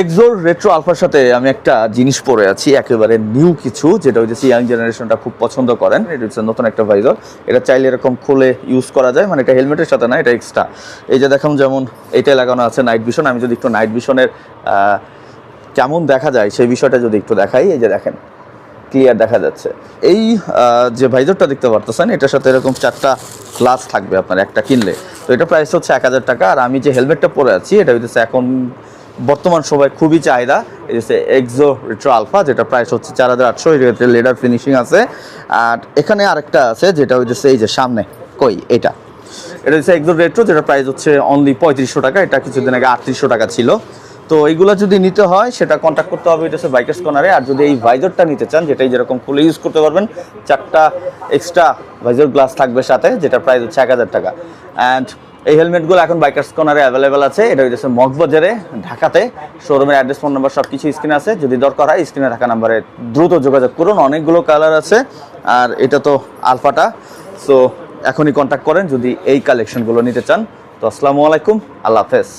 XOR retro আলফার সাথে আমি একটা জিনিস পরে আছি, একেবারে নিউ কিছু, যেটা হচ্ছে ইয়াং জেনারেশনটা খুব পছন্দ করেন। এটা হচ্ছে নতুন একটা ভাইজর। এটা চাইলে এরকম খুলে ইউজ করা যায়, মানে এটা হেলমেটের সাথে না, এটা এক্সট্রা। এই যে দেখুন, যেমন এইটাই লাগানো আছে নাইট ভিশন। আমি যদি একটু নাইট ভিশনের কেমন দেখা যায় সেই বিষয়টা যদি একটু দেখাই, এই যে দেখেন ক্লিয়ার দেখা যাচ্ছে। এই যে ভাইজরটা দেখতে পারতেছেন, এটার সাথে এরকম 4টা গ্লাস থাকবে আপনার একটা কিনলে। তো এটা প্রাইস হচ্ছে 1000 টাকা। আর আমি যে হেলমেটটা পরে আছি, এটা হচ্ছে এখন বর্তমান সময় খুবই চাহিদা, এই হচ্ছে এক্সো রেট্রো আলফা, যেটা প্রাইস হচ্ছে 4800। এটাতে লেদার ফিনিশিং আছে। আর এখানে আরেকটা আছে, যেটা হচ্ছে এই যে সামনে এটা হচ্ছে এক্সো রেট্রো, যেটা প্রাইস হচ্ছে অনলি 3500 টাকা। এটা কিছুদিন আগে 3800 টাকা ছিল। তো এইগুলো যদি নিতে হয়, সেটা কন্ট্যাক্ট করতে হবে এটা হচ্ছে বাইকার্স কর্নারে। আর যদি এই ভাইজরটা নিতে চান, যেটাই যেরকম খুলে ইউজ করতে পারবেন, 4টা এক্সট্রা ভাইজর গ্লাস থাকবে সাথে, যেটা প্রাইস হচ্ছে 1000 টাকা। অ্যান্ড এই হেলমেটগুলো এখন বাইকার্স কর্নারে অ্যাভেলেবেল আছে। এটা হচ্ছে মগবাজারে, ঢাকাতে। শোরুমের অ্যাড্রেস, ফোন নাম্বার সব কিছু স্ক্রিনে আছে। যদি দরকার হয় স্ক্রিনে থাকা নাম্বারে দ্রুত যোগাযোগ করুন। অনেকগুলো কালার আছে। আর এটা তো আলফাটা। সো এখনই কন্ট্যাক্ট করেন যদি এই কালেকশনগুলো নিতে চান। তো আসসালামু আলাইকুম, আল্লাহ হাফেজ।